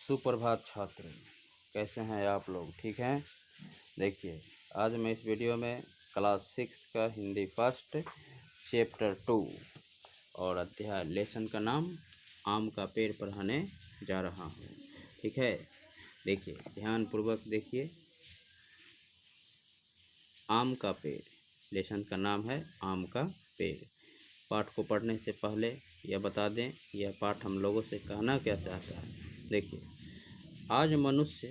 सुप्रभात छात्र, कैसे हैं आप लोग? ठीक हैं? देखिए, आज मैं इस वीडियो में क्लास 6 का हिंदी फर्स्ट चैप्टर 2 और अध्याय लेसन का नाम आम का पेड़ पढ़ाने जा रहा हूँ। ठीक है, देखिए ध्यानपूर्वक देखिए। आम का पेड़, लेसन का नाम है आम का पेड़। पाठ को पढ़ने से पहले यह बता दें, यह पाठ हम लोगों से कहना क्या चाहता है। देखिए, आज मनुष्य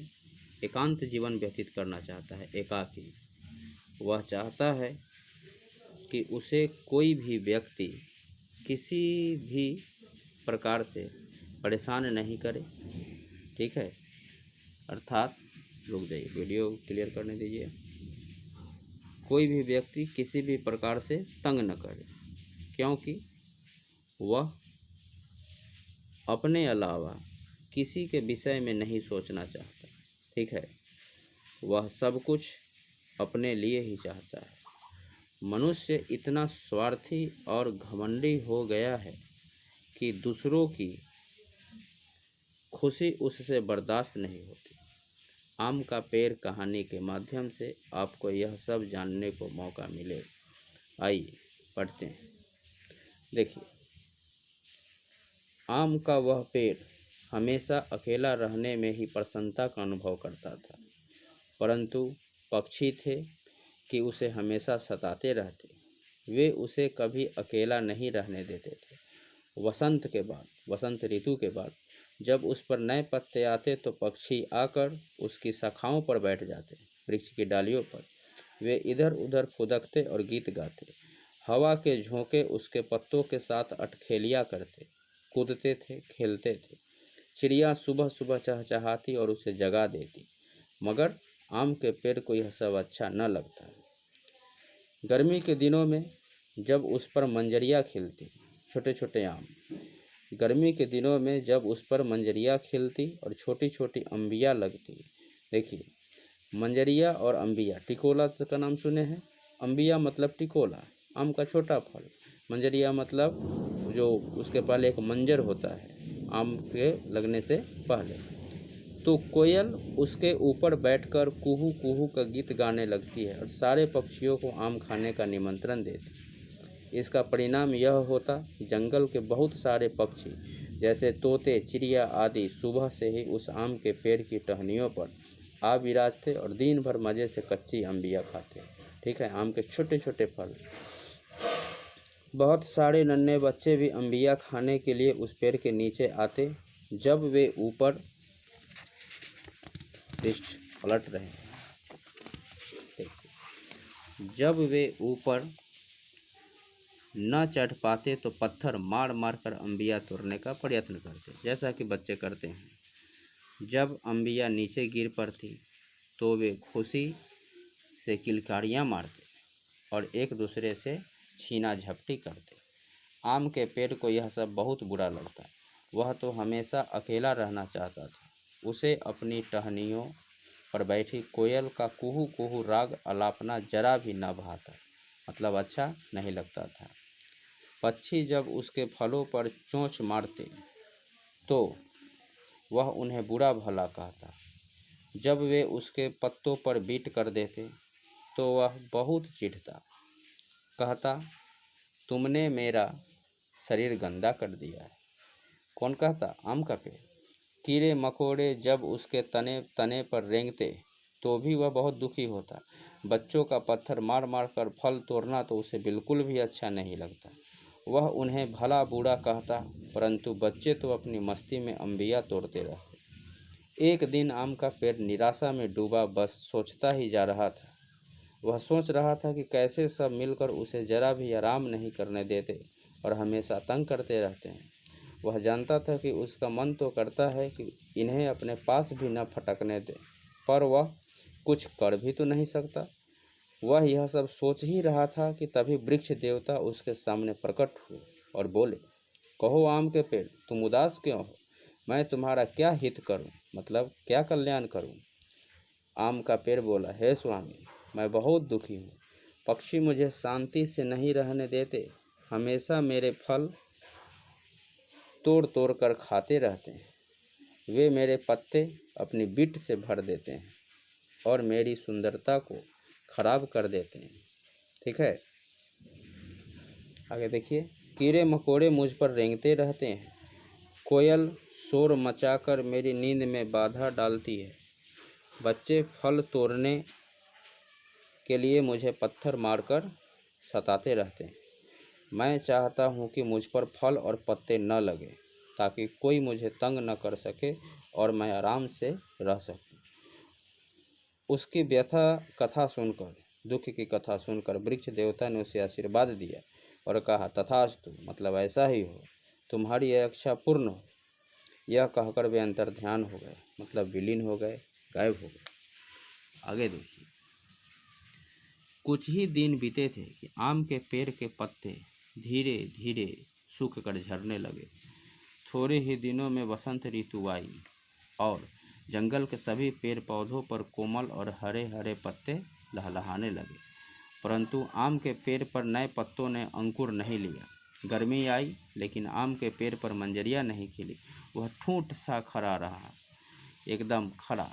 एकांत जीवन व्यतीत करना चाहता है, एकाकी। वह चाहता है कि उसे कोई भी व्यक्ति किसी भी प्रकार से परेशान नहीं करे। ठीक है, अर्थात रुक जाइए, वीडियो क्लियर करने दीजिए। कोई भी व्यक्ति किसी भी प्रकार से तंग न करे, क्योंकि वह अपने अलावा किसी के विषय में नहीं सोचना चाहता। ठीक है, वह सब कुछ अपने लिए ही चाहता है। मनुष्य इतना स्वार्थी और घमंडी हो गया है कि दूसरों की खुशी उससे बर्दाश्त नहीं होती। आम का पेड़ कहानी के माध्यम से आपको यह सब जानने को मौका मिले। आइए पढ़ते हैं। देखिए, आम का वह पेड़ हमेशा अकेला रहने में ही प्रसन्नता का अनुभव करता था, परंतु पक्षी थे कि उसे हमेशा सताते रहते। वे उसे कभी अकेला नहीं रहने देते थे। वसंत ऋतु के बाद जब उस पर नए पत्ते आते तो पक्षी आकर उसकी शाखाओं पर बैठ जाते। वृक्ष की डालियों पर वे इधर उधर फुदकते और गीत गाते। हवा के झोंके उसके पत्तों के साथ अटखेलिया करते, कूदते थे, खेलते थे। चिड़िया सुबह सुबह चहचहाती और उसे जगा देती, मगर आम के पेड़ को यह सब अच्छा न लगता। गर्मी के दिनों में जब उस पर मंजरियाँ खिलती, छोटे छोटे आम, गर्मी के दिनों में जब उस पर मंजरियाँ खिलती और छोटी छोटी अम्बियाँ लगती। देखिए, मंजरियाँ और अम्बियाँ, टिकोला का नाम सुने हैं? अम्बिया मतलब टिकोला, आम का छोटा फल। मंजरियाँ मतलब जो उसके पहले एक मंजर होता है आम के लगने से पहले। तो कोयल उसके ऊपर बैठकर कुहू कुहू का गीत गाने लगती है और सारे पक्षियों को आम खाने का निमंत्रण देती। इसका परिणाम यह होता कि जंगल के बहुत सारे पक्षी जैसे तोते, चिड़िया आदि सुबह से ही उस आम के पेड़ की टहनियों पर आ विराजते और दिन भर मज़े से कच्ची अम्बियाँ खाते। ठीक है, आम के छोटे छोटे फल। बहुत सारे नन्हे बच्चे भी अम्बियाँ खाने के लिए उस पेड़ के नीचे आते। जब वे ऊपर पलट रहे हैं, जब वे ऊपर न चढ़ पाते तो पत्थर मार मार कर अम्बियाँ तोड़ने का प्रयत्न करते, जैसा कि बच्चे करते हैं। जब अम्बियाँ नीचे गिर पड़ती तो वे खुशी से किलकारियाँ मारते और एक दूसरे से छीना झपटी करते। आम के पेड़ को यह सब बहुत बुरा लगता। वह तो हमेशा अकेला रहना चाहता था। उसे अपनी टहनियों पर बैठी कोयल का कुहू कुहू राग अलापना जरा भी न भाता, मतलब अच्छा नहीं लगता था। पक्षी जब उसके फलों पर चोंच मारते तो वह उन्हें बुरा भला कहता। जब वे उसके पत्तों पर बीट कर देते तो वह बहुत चिढ़ता, कहता, तुमने मेरा शरीर गंदा कर दिया है। कौन कहता? आम का पेड़। कीड़े मकोड़े जब उसके तने तने पर रेंगते तो भी वह बहुत दुखी होता। बच्चों का पत्थर मार मार कर फल तोड़ना तो उसे बिल्कुल भी अच्छा नहीं लगता। वह उन्हें भला बूढ़ा कहता, परंतु बच्चे तो अपनी मस्ती में अम्बियाँ तोड़ते रहते। एक दिन आम का पेड़ निराशा में डूबा बस सोचता ही जा रहा था। वह सोच रहा था कि कैसे सब मिलकर उसे जरा भी आराम नहीं करने देते और हमेशा तंग करते रहते हैं। वह जानता था कि उसका मन तो करता है कि इन्हें अपने पास भी न फटकने दे, पर वह कुछ कर भी तो नहीं सकता। वह यह सब सोच ही रहा था कि तभी वृक्ष देवता उसके सामने प्रकट हुए और बोले, कहो आम के पेड़, तुम उदास क्यों हो? मैं तुम्हारा क्या हित करूं, मतलब क्या कल्याण करूं? आम का पेड़ बोला, हे स्वामी, मैं बहुत दुखी हूँ। पक्षी मुझे शांति से नहीं रहने देते, हमेशा मेरे फल तोड़ तोड़ कर खाते रहते हैं। वे मेरे पत्ते अपनी बिट से भर देते हैं और मेरी सुंदरता को खराब कर देते हैं। ठीक है, आगे देखिए। कीड़े मकोड़े मुझ पर रेंगते रहते हैं, कोयल शोर मचाकर मेरी नींद में बाधा डालती है, बच्चे फल तोड़ने के लिए मुझे पत्थर मारकर सताते रहते हैं। मैं चाहता हूँ कि मुझ पर फल और पत्ते न लगे ताकि कोई मुझे तंग न कर सके और मैं आराम से रह सकूँ। उसकी व्यथा कथा सुनकर, दुख की कथा सुनकर वृक्ष देवता ने उसे आशीर्वाद दिया और कहा, तथास्तु, मतलब ऐसा ही हो, तुम्हारी यह इच्छा पूर्ण हो। यह कहकर वे अंतर्ध्यान हो गए, मतलब विलीन हो गए, गायब हो गए। आगे देखिए। कुछ ही दिन बीते थे कि आम के पेड़ के पत्ते धीरे धीरे सूख कर झड़ने लगे। थोड़े ही दिनों में वसंत ऋतु आई और जंगल के सभी पेड़ पौधों पर कोमल और हरे हरे पत्ते लहलहाने लगे, परंतु आम के पेड़ पर नए पत्तों ने अंकुर नहीं लिया। गर्मी आई लेकिन आम के पेड़ पर मंजरियां नहीं खिली। वह ठूंठ सा खड़ा रहा, एकदम खड़ा,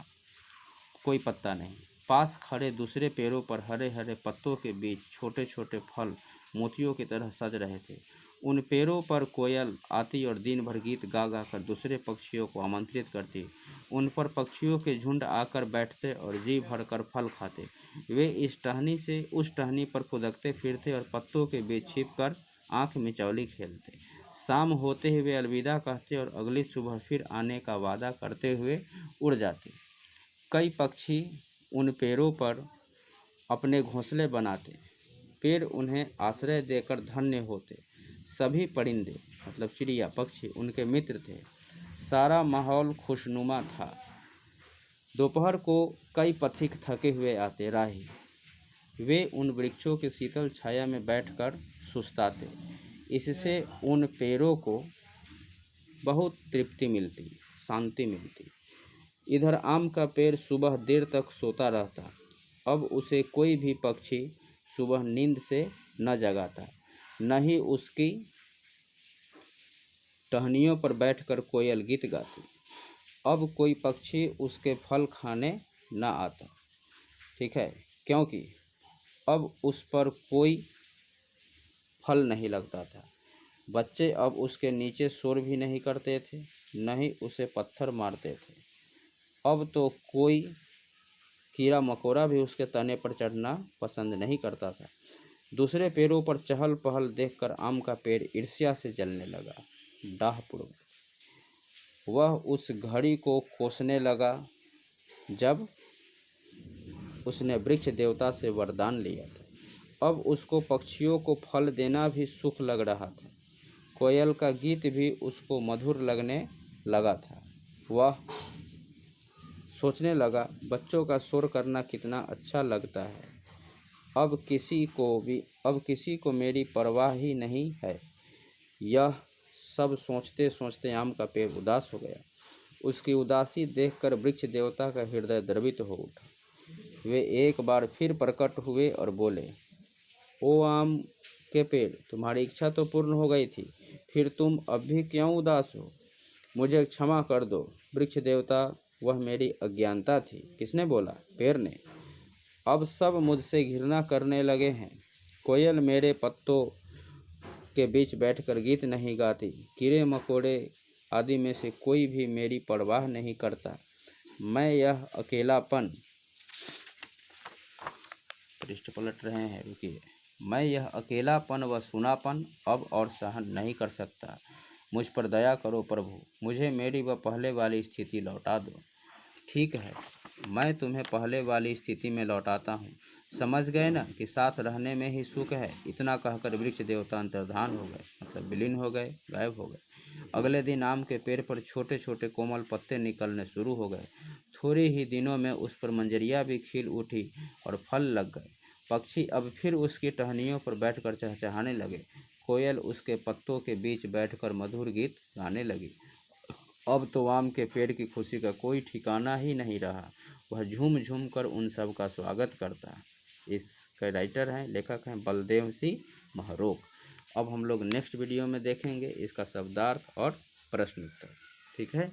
कोई पत्ता नहीं। पास खड़े दूसरे पेड़ों पर हरे हरे पत्तों के बीच छोटे छोटे फल मोतियों की तरह सज रहे थे। उन पेड़ों पर कोयल आती और दिन भर गीत गा गा कर दूसरे पक्षियों को आमंत्रित करती। उन पर पक्षियों के झुंड आकर बैठते और जी भरकर फल खाते। वे इस टहनी से उस टहनी पर खुदकते फिरते और पत्तों के बीच छिपकर आँख मिचौली खेलते। शाम होते ही वे अलविदा कहते और अगली सुबह फिर आने का वादा करते हुए उड़ जाते। कई पक्षी उन पेड़ों पर अपने घोंसले बनाते, पेड़ उन्हें आश्रय देकर धन्य होते। सभी परिंदे, मतलब चिड़िया पक्षी, उनके मित्र थे। सारा माहौल खुशनुमा था। दोपहर को कई पथिक थके हुए आते राही, वे उन वृक्षों की शीतल छाया में बैठकर सुस्ताते। इससे उन पेड़ों को बहुत तृप्ति मिलती, शांति मिलती। इधर आम का पेड़ सुबह देर तक सोता रहता। अब उसे कोई भी पक्षी सुबह नींद से न जगाता, न ही उसकी टहनियों पर बैठकर कोयल गीत गाती। अब कोई पक्षी उसके फल खाने न आता। ठीक है, क्योंकि अब उस पर कोई फल नहीं लगता था। बच्चे अब उसके नीचे शोर भी नहीं करते थे, न ही उसे पत्थर मारते थे। अब तो कोई कीड़ा मकोड़ा भी उसके तने पर चढ़ना पसंद नहीं करता था। दूसरे पेड़ों पर चहल पहल देखकर आम का पेड़ ईर्ष्या से जलने लगा। डाहपूर्वक वह उस घड़ी को कोसने लगा जब उसने वृक्ष देवता से वरदान लिया था। अब उसको पक्षियों को फल देना भी सुख लग रहा था। कोयल का गीत भी उसको मधुर लगने लगा था। वह सोचने लगा, बच्चों का शोर करना कितना अच्छा लगता है। अब किसी को मेरी परवाह ही नहीं है। यह सब सोचते सोचते आम का पेड़ उदास हो गया। उसकी उदासी देखकर वृक्ष देवता का हृदय द्रवित हो उठा। वे एक बार फिर प्रकट हुए और बोले, ओ आम के पेड़, तुम्हारी इच्छा तो पूर्ण हो गई थी, फिर तुम अब भी क्यों उदास हो? मुझे क्षमा कर दो वृक्ष देवता, वह मेरी अज्ञानता थी। किसने बोला? पेड़ ने। अब सब मुझसे घृणा करने लगे हैं। कोयल मेरे पत्तों के बीच बैठकर गीत नहीं गाती, कीड़े मकोड़े आदि में से कोई भी मेरी परवाह नहीं करता। मैं यह अकेलापन, पृष्ठ पलट रहे हैं, रुकिए। मैं यह अकेलापन व सूनापन अब और सहन नहीं कर सकता। मुझ पर दया करो प्रभु, मुझे मेरी वह पहले वाली स्थिति लौटा दो। ठीक है, मैं तुम्हें पहले वाली स्थिति में लौटाता हूँ। समझ गए ना कि साथ रहने में ही सुख है। इतना कहकर वृक्ष देवता अंतर्धान हो गए, मतलब विलीन हो गए, गायब हो गए। अगले दिन आम के पेड़ पर छोटे छोटे कोमल पत्ते निकलने शुरू हो गए। थोड़े ही दिनों में उस पर मंजरियाँ भी खिल उठी और फल लग गए। पक्षी अब फिर उसकी टहनियों पर बैठकर चहचहाने लगे। कोयल उसके पत्तों के बीच बैठकर मधुर गीत गाने लगी। अब तो आम के पेड़ की खुशी का कोई ठिकाना ही नहीं रहा। वह झूम झूम कर उन सब का स्वागत करता है। इसके राइटर हैं, लेखक हैं बलदेव सिंह महरोक। अब हम लोग नेक्स्ट वीडियो में देखेंगे इसका शब्दार्थ और प्रश्न उत्तर। ठीक है।